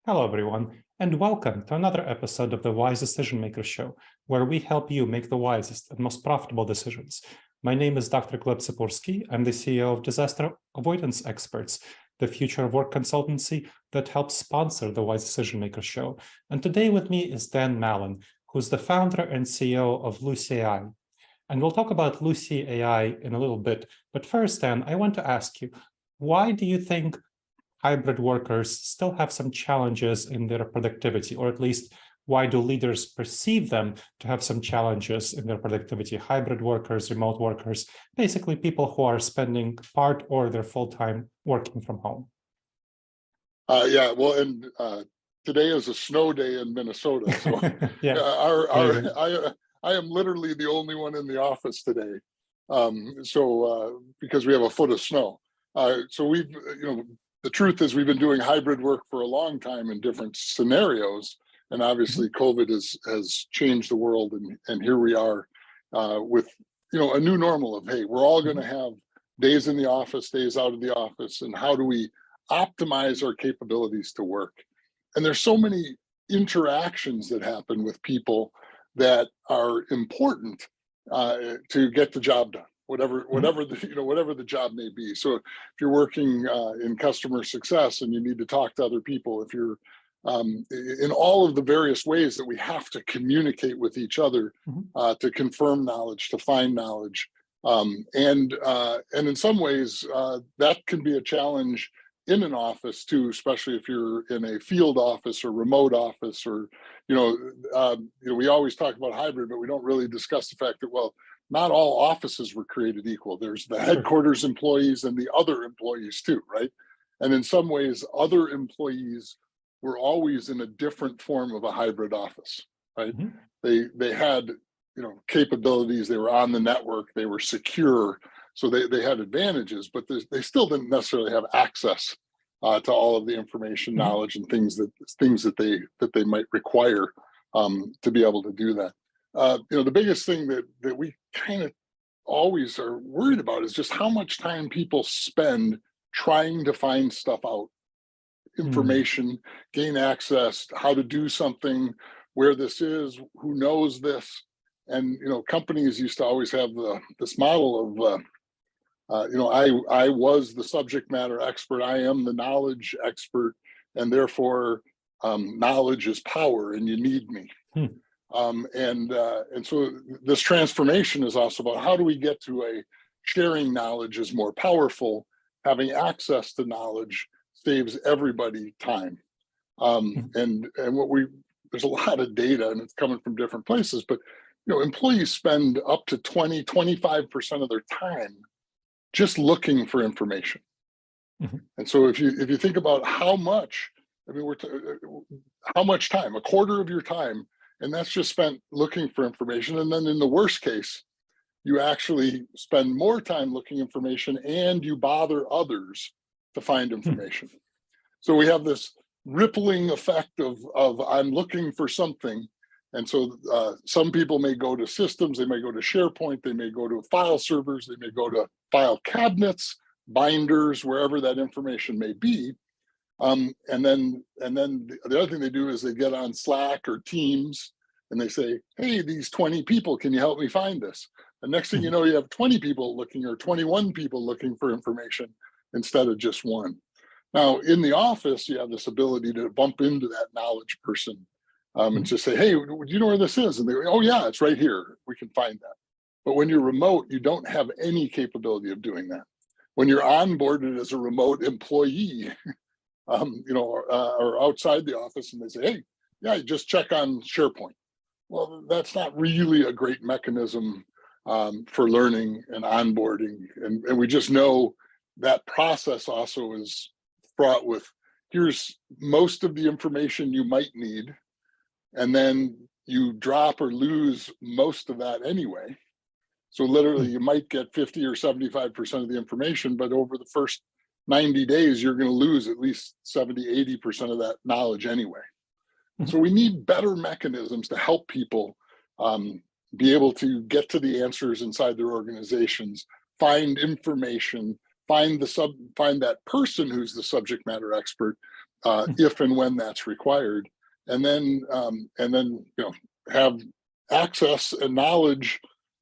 Hello, everyone, and welcome to another episode of the Wise Decision Maker Show, where we help you make the wisest and most profitable decisions. My name is Dr. Gleb Tsipursky. I'm the CEO of Disaster Avoidance Experts, the future of work consultancy that helps sponsor the Wise Decision Maker Show. And today with me is Dan Mallin, who's the founder and CEO of Lucy AI. And we'll talk about Lucy AI in a little bit. But first, Dan, I want to ask you, why do you think hybrid workers still have some challenges in their productivity, or at least why do leaders perceive them to have some challenges in their productivity? Hybrid workers, remote workers, basically people who are spending part or their full time working from home. Today is a snow day in Minnesota, so yeah, I am literally the only one in the office today, because we have a foot of snow. The truth is we've been doing hybrid work for a long time in different scenarios, and obviously COVID has changed the world, and here we are with a new normal of, hey, we're all going to have days in the office, days out of the office, and how do we optimize our capabilities to work? And there's so many interactions that happen with people that are important to get the job done, whatever the job may be. So if you're working in customer success and you need to talk to other people, if you're in all of the various ways that we have to communicate with each other to confirm knowledge, to find knowledge, and in some ways that can be a challenge in an office too, especially if you're in a field office or remote office, or we always talk about hybrid, but we don't really discuss the fact that, well, not all offices were created equal. There's the headquarters employees and the other employees too, right? And in some ways, other employees were always in a different form of a hybrid office, right? They had capabilities. They were on the network. They were secure. So they had advantages, but they still didn't necessarily have access to all of the information, knowledge, and things that they might require to be able to do that. The biggest thing that we kind of always are worried about is just how much time people spend trying to find stuff out, information, gain access, how to do something, where this is, who knows this. And companies used to always have this model of I was the subject matter expert. I am the knowledge expert, and therefore knowledge is power, and you need me. And so this transformation is also about how do we get to a sharing knowledge is more powerful. Having access to knowledge saves everybody time. And there's a lot of data, and it's coming from different places, but employees spend up to 25% of their time just looking for information. And so if you think about how much, how much time, a quarter of your time, and that's just spent looking for information. And then in the worst case, you actually spend more time looking information and you bother others to find information. So we have this rippling effect of I'm looking for something. And so some people may go to systems, they may go to SharePoint, they may go to file servers, they may go to file cabinets, binders, wherever that information may be. And then the other thing they do is they get on Slack or Teams and they say, hey, these 20 people, can you help me find this? And next thing you know, you have 20 people looking, or 21 people looking for information instead of just one. Now, in the office, you have this ability to bump into that knowledge person and just say, hey, do you know where this is? And they go, oh yeah, it's right here. We can find that. But when you're remote, you don't have any capability of doing that. When you're onboarded as a remote employee, or outside the office, and they say, hey, yeah, just check on SharePoint. Well, that's not really a great mechanism for learning and onboarding. And we just know that process also is fraught with, here's most of the information you might need, and then you drop or lose most of that anyway. So literally you might get 50 or 75% of the information, but over the first 90 days, you're going to lose at least 70, 80% of that knowledge anyway. So we need better mechanisms to help people be able to get to the answers inside their organizations, find information, find that person who's the subject matter expert, if and when that's required, and then have access and knowledge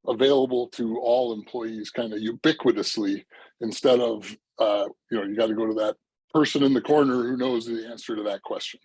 available to all employees kind of ubiquitously, instead of you got to go to that person in the corner who knows the answer to that question.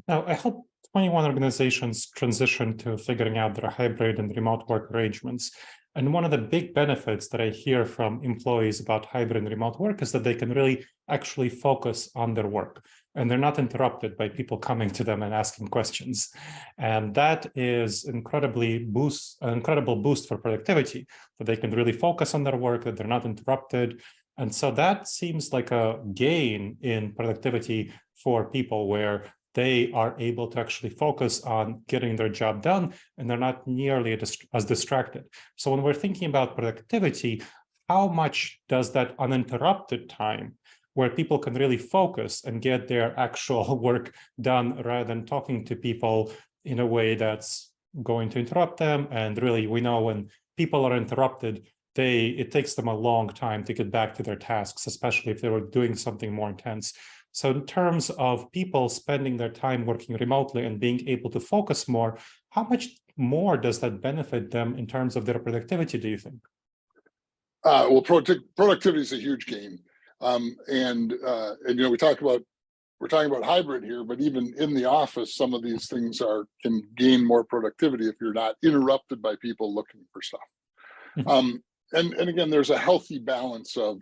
Now, I help 21 organizations transition to figuring out their hybrid and remote work arrangements. And one of the big benefits that I hear from employees about hybrid and remote work is that they can really actually focus on their work, and they're not interrupted by people coming to them and asking questions. And that is an incredible boost for productivity, that they can really focus on their work, that they're not interrupted. And so that seems like a gain in productivity for people, where they are able to actually focus on getting their job done, and they're not nearly as distracted. So when we're thinking about productivity, how much does that uninterrupted time, where people can really focus and get their actual work done, rather than talking to people in a way that's going to interrupt them? And really, we know when people are interrupted, it takes them a long time to get back to their tasks, especially if they were doing something more intense. So in terms of people spending their time working remotely and being able to focus more, how much more does that benefit them in terms of their productivity, do you think? Well, productivity is a huge gain. And we're talking about hybrid here, but even in the office, some of these things can gain more productivity if you're not interrupted by people looking for stuff. And again, there's a healthy balance of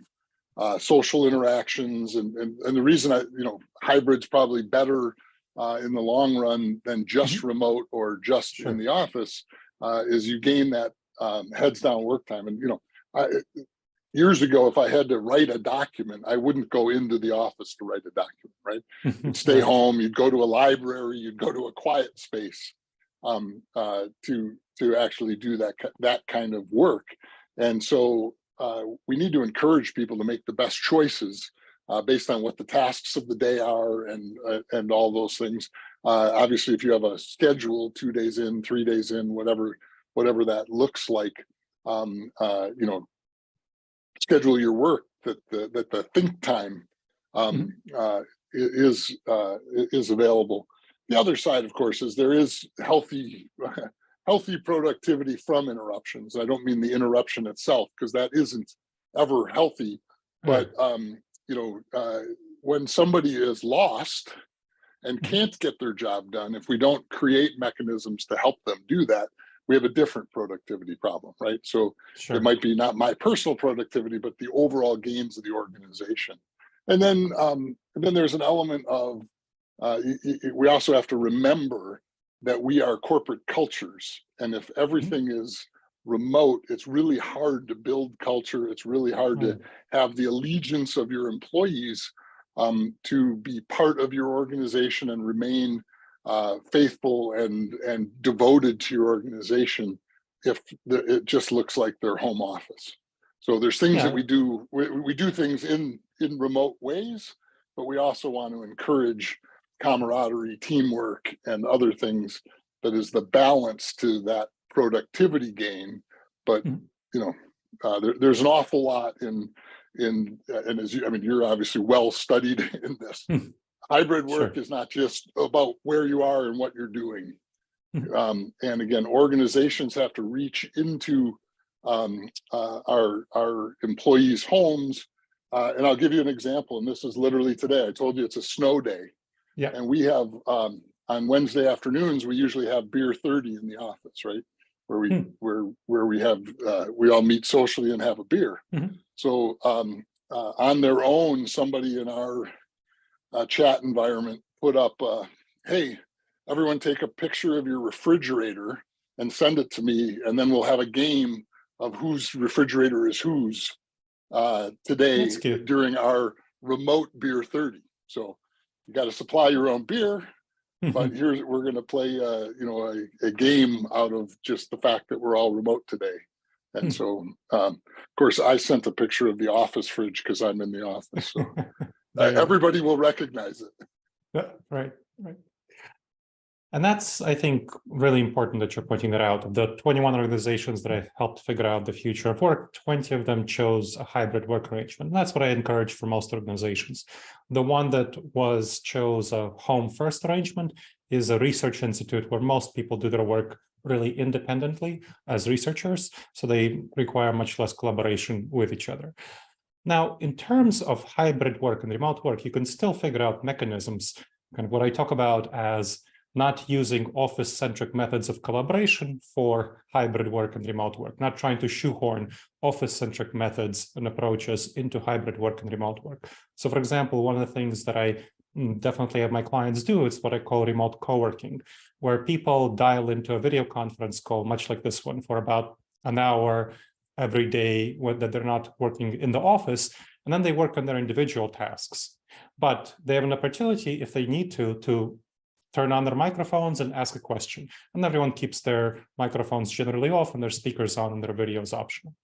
social interactions, and the reason hybrid's probably better in the long run than just remote or just in the office is you gain that heads down work time. And years ago, if I had to write a document, I wouldn't go into the office to write a document, right? You'd stay home, you'd go to a library, you'd go to a quiet space to actually do that kind of work. And so we need to encourage people to make the best choices based on what the tasks of the day are, and all those things. Obviously, if you have a schedule, 2 days in, 3 days in, whatever that looks like, schedule your work that the think time is available. The other side, of course, is there is healthy productivity from interruptions. I don't mean the interruption itself, because that isn't ever healthy. But when somebody is lost and can't get their job done, if we don't create mechanisms to help them do that, we have a different productivity problem, right? So it might be not my personal productivity, but the overall gains of the organization. And then there's an element of we also have to remember that we are corporate cultures, and if everything is remote, it's really hard to build culture. It's really hard to have the allegiance of your employees to be part of your organization and remain faithful and devoted to your organization if it just looks like their home office. So there's things that we do. We do things in remote ways, but we also want to encourage camaraderie, teamwork, and other things that is the balance to that productivity gain. But there's an awful lot in and you're obviously well studied in this. Hybrid work is not just about where you are and what you're doing. And again, organizations have to reach into our employees' homes. And I'll give you an example. And this is literally today. I told you it's a snow day. Yeah. And we have on Wednesday afternoons, we usually have beer 30 in the office, right? Where we have we all meet socially and have a beer. So on their own, somebody in our chat environment put up, hey, everyone take a picture of your refrigerator and send it to me, and then we'll have a game of whose refrigerator is whose today during our remote beer 30. So you got to supply your own beer, but we're going to play a game out of just the fact that we're all remote today. And so of course I sent a picture of the office fridge because I'm in the office, so everybody will recognize it. Right. And that's, I think, really important that you're pointing that out. Of the 21 organizations that I helped figure out the future of work, 20 of them chose a hybrid work arrangement. And that's what I encourage for most organizations. The one that chose a home first arrangement is a research institute where most people do their work really independently as researchers. So they require much less collaboration with each other. Now, in terms of hybrid work and remote work, you can still figure out mechanisms, kind of what I talk about as not using office-centric methods of collaboration for hybrid work and remote work, not trying to shoehorn office-centric methods and approaches into hybrid work and remote work. So for example, one of the things that I definitely have my clients do is what I call remote co-working, where people dial into a video conference call, much like this one, for about an hour every day that they're not working in the office, and then they work on their individual tasks. But they have an opportunity, if they need to turn on their microphones and ask a question. And everyone keeps their microphones generally off and their speakers on and their videos optional.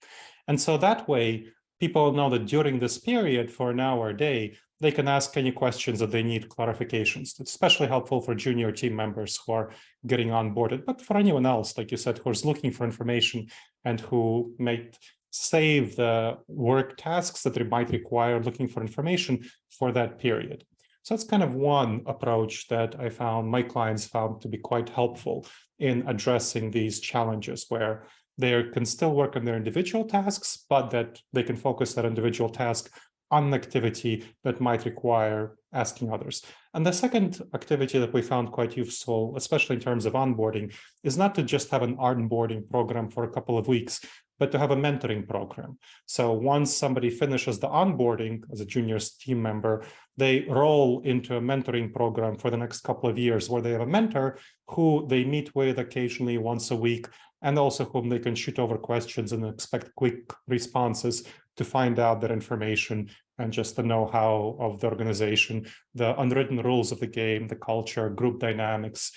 And so that way, people know that during this period for an hour a day, they can ask any questions that they need clarifications. It's especially helpful for junior team members who are getting onboarded, but for anyone else, like you said, who's looking for information and who might save the work tasks that they might require looking for information for that period. So that's kind of one approach that I found my clients found to be quite helpful in addressing these challenges, where they can still work on their individual tasks, but that they can focus that individual task on an activity that might require asking others. And the second activity that we found quite useful, especially in terms of onboarding, is not to just have an onboarding program for a couple of weeks, but to have a mentoring program. So once somebody finishes the onboarding as a junior team member, they roll into a mentoring program for the next couple of years where they have a mentor who they meet with occasionally once a week, and also whom they can shoot over questions and expect quick responses to find out their information and just the know-how of the organization, the unwritten rules of the game, the culture, group dynamics,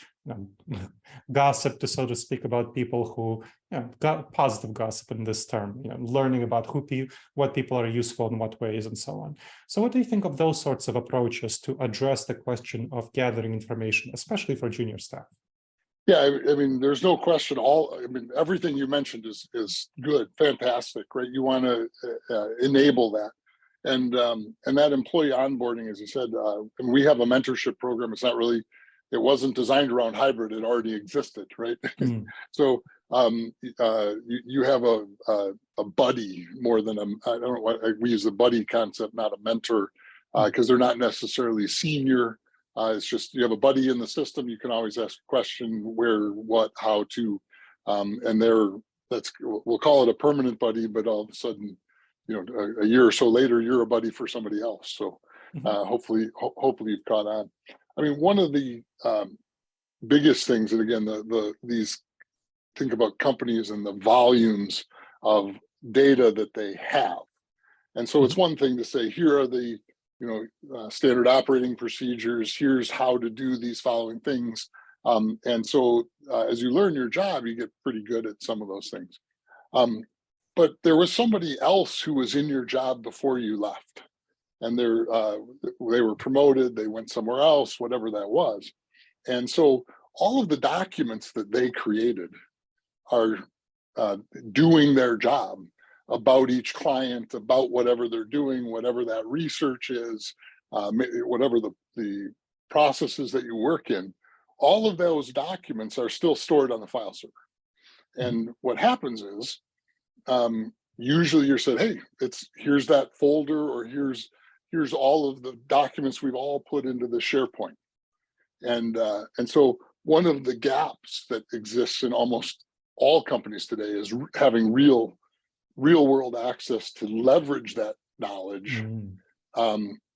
gossip, so to speak, about people who, got positive gossip in this term, learning about what people are useful in what ways and so on. So what do you think of those sorts of approaches to address the question of gathering information, especially for junior staff? Yeah, I mean, there's no question. Everything you mentioned is good, fantastic, right? You want to enable that, and that employee onboarding, as you said, and we have a mentorship program. It wasn't designed around hybrid; it already existed, right? Mm. So you have a buddy more than I don't know what we use the buddy concept, not a mentor, because they're not necessarily senior. It's just you have a buddy in the system. You can always ask a question, where, what, how to, and we'll call it a permanent buddy. But all of a sudden, a year or so later, you're a buddy for somebody else. So hopefully you've caught on. I mean, one of the biggest things, and again, these think about companies and the volumes of data that they have, and so it's one thing to say, here are the standard operating procedures, here's how to do these following things. And so as you learn your job, you get pretty good at some of those things. But there was somebody else who was in your job before you left, and they were promoted, they went somewhere else, whatever that was. And so all of the documents that they created are doing their job about each client, about whatever they're doing, whatever that research is, whatever the processes that you work in, all of those documents are still stored on the file server. And what happens is, usually you're said, hey, here's that folder, or here's all of the documents we've all put into the SharePoint. And so one of the gaps that exists in almost all companies today is having real world access to leverage that knowledge,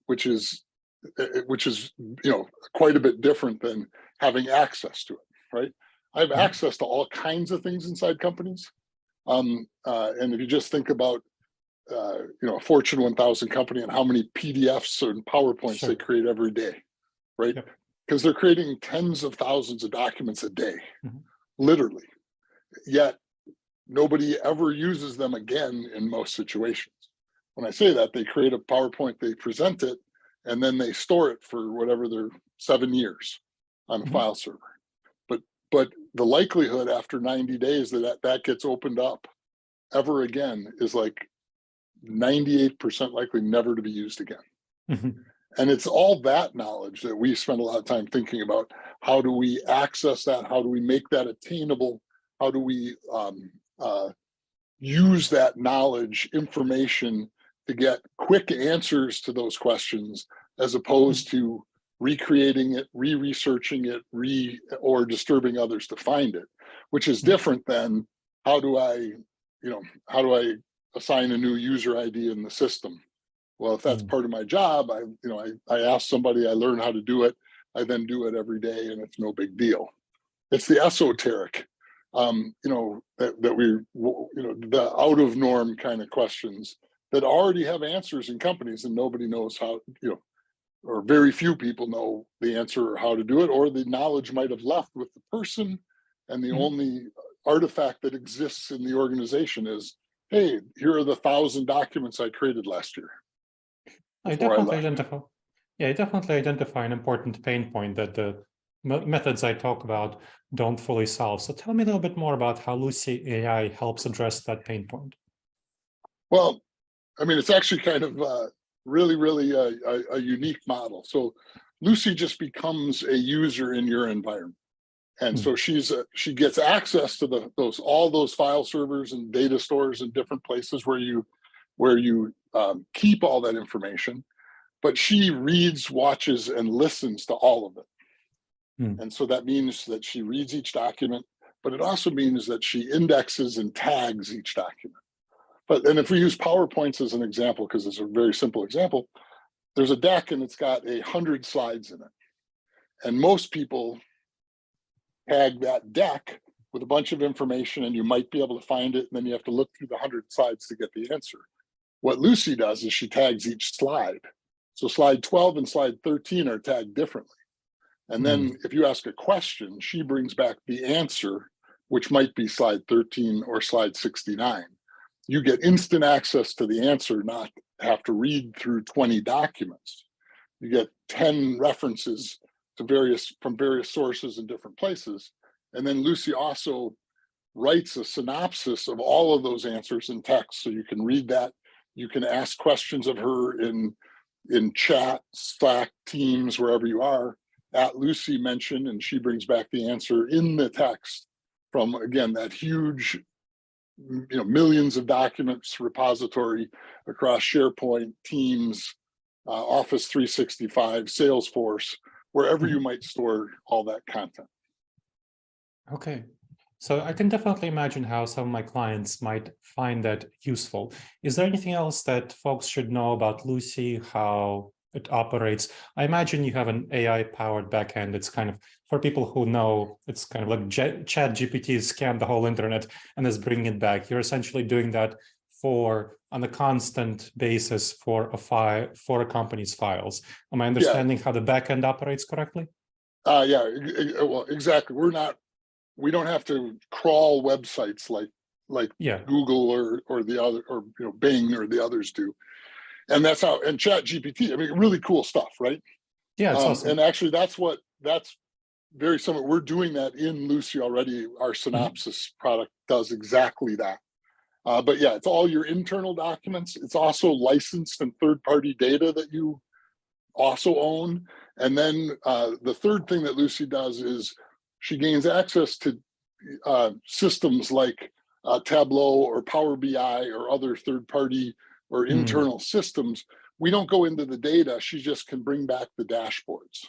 which is quite a bit different than having access to it, right? I have access to all kinds of things inside companies, and if you just think about a Fortune 1000 company and how many PDFs and PowerPoints they create every day, right? Because they're creating tens of thousands of documents a day, literally, yet nobody ever uses them again in most situations. When I say that, they create a PowerPoint, they present it, and then they store it for whatever their 7 years on a file server. but the likelihood after 90 days that gets opened up ever again is like 98% likely never to be used again. Mhm. And it's all that knowledge that we spend a lot of time thinking about. How do we access that? How do we make that attainable? How do we use that knowledge, information to get quick answers to those questions, as opposed to recreating it, re-researching it, or disturbing others to find it, which is different than how do I assign a new user ID in the system? Well, if that's part of my job, I ask somebody, I learn how to do it, I then do it every day, and it's no big deal. It's the esoteric, that we, the out of norm kind of questions that already have answers in companies, and nobody knows how, or very few people know the answer or how to do it, or the knowledge might have left with the person, and the only artifact that exists in the organization is, hey, here are the 1,000 documents I created last year. I definitely identify an important pain point that the methods I talk about don't fully solve. So tell me a little bit more about how Lucy AI helps address that pain point. Well, I mean, it's actually kind of really a unique model. So Lucy just becomes a user in your environment. And so she gets access to all those file servers and data stores in different places where you keep all that information, but she reads, watches, and listens to all of it. And so that means that she reads each document, but it also means that she indexes and tags each document. And if we use PowerPoints as an example, because it's a very simple example, there's a deck and it's got 100 slides in it. And most people tag that deck with a bunch of information, and you might be able to find it, and then you have to look through the 100 slides to get the answer. What Lucy does is she tags each slide. So slide 12 and slide 13 are tagged differently. And then if you ask a question, she brings back the answer, which might be slide 13 or slide 69. You get instant access to the answer, not have to read through 20 documents. You get 10 references to from various sources in different places. And then Lucy also writes a synopsis of all of those answers in text, so you can read that. You can ask questions of her in chat, Slack, Teams, wherever you are, at Lucy mention, and she brings back the answer in the text from, again, that huge, millions of documents repository across SharePoint, Teams, Office 365, Salesforce, wherever you might store all that content. Okay. So I can definitely imagine how some of my clients might find that useful. Is there anything else that folks should know about Lucy, how it operates? I imagine you have an AI-powered backend. It's kind of, for people who know, it's kind of like ChatGPT scanned the whole internet and is bringing it back. You're essentially doing that on a constant basis for a company's files. Am I understanding how the backend operates correctly? Yeah, well, exactly. We don't have to crawl websites like Google or the other, or Bing or the others do. And that's how, and ChatGPT, I mean, really cool stuff, right? Yeah, it's awesome. And actually that's very similar. We're doing that in Lucy already. Our Synopsis product does exactly that. But yeah, it's all your internal documents. It's also licensed and third-party data that you also own. And then the third thing that Lucy does is she gains access to systems like Tableau or Power BI or other third-party or internal systems. We don't go into the data. She just can bring back the dashboards.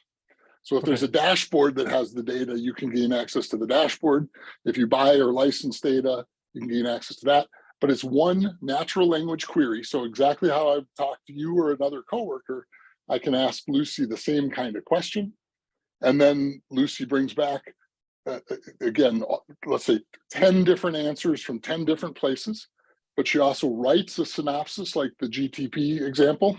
So if there's a dashboard that has the data, you can gain access to the dashboard. If you buy or license data, you can gain access to that. But it's one natural language query. So exactly how I've talked to you or another coworker, I can ask Lucy the same kind of question. And then Lucy brings back, again, let's say 10 different answers from 10 different places. But she also writes a synopsis, like the GTP example.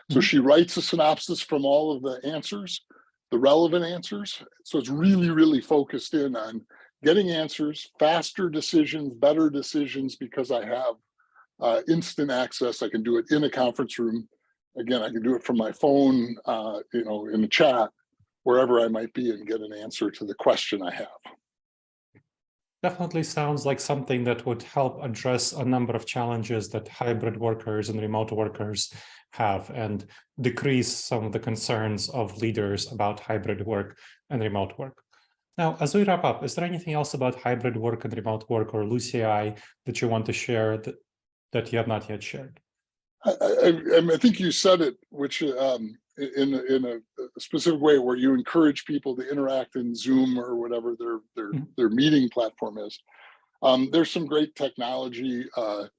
So she writes a synopsis from all of the answers, the relevant answers. So it's really, really focused in on getting answers, faster decisions, better decisions, because I have instant access. I can do it in a conference room. Again, I can do it from my phone, in the chat, wherever I might be, and get an answer to the question I have. Definitely sounds like something that would help address a number of challenges that hybrid workers and remote workers have and decrease some of the concerns of leaders about hybrid work and remote work. Now, as we wrap up, is there anything else about hybrid work and remote work or LUCI that you want to share that you have not yet shared? I think you said it, which in a specific way, where you encourage people to interact in Zoom or whatever their meeting platform is. There's some great technology. The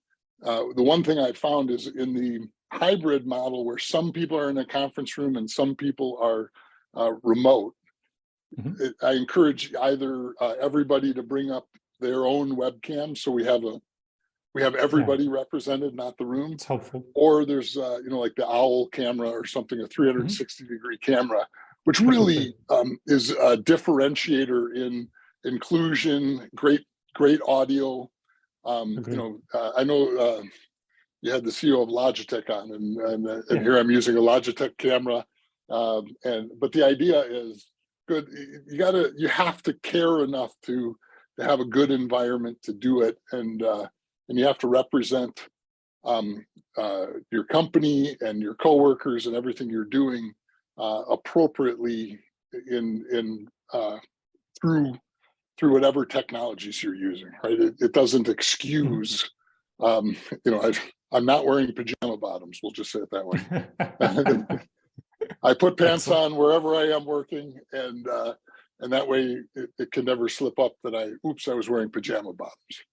one thing I found is in the hybrid model, where some people are in a conference room and some people are remote. I encourage either everybody to bring up their own webcam, so we have everybody represented, not the room. It's helpful. Or there's like the owl camera or something, a 360-degree camera, which really is a differentiator in inclusion, great audio. I know you had the CEO of Logitech on, and here I'm using a Logitech camera. But the idea is good. You have to care enough to have a good environment to do it, and you have to represent your company and your coworkers and everything you're doing appropriately through whatever technologies you're using. Right? It doesn't excuse. I'm not wearing pajama bottoms. We'll just say it that way. I put pants on wherever I am working, and that way it can never slip up that I was wearing pajama bottoms.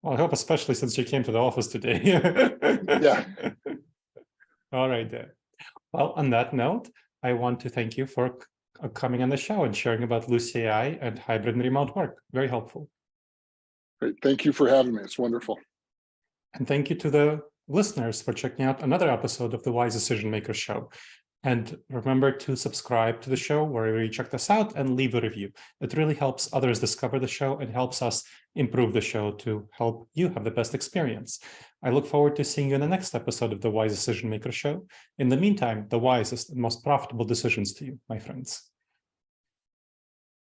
Well, I hope especially since you came to the office today. Yeah. All right, then. Well, on that note, I want to thank you for coming on the show and sharing about LUCI and hybrid and remote work. Very helpful. Great. Thank you for having me. It's wonderful. And thank you to the listeners for checking out another episode of the Wise Decision Maker Show. And remember to subscribe to the show wherever you check this out and leave a review. It really helps others discover the show and helps us improve the show to help you have the best experience. I look forward to seeing you in the next episode of the Wise Decision Maker Show. In the meantime, the wisest and most profitable decisions to you, my friends.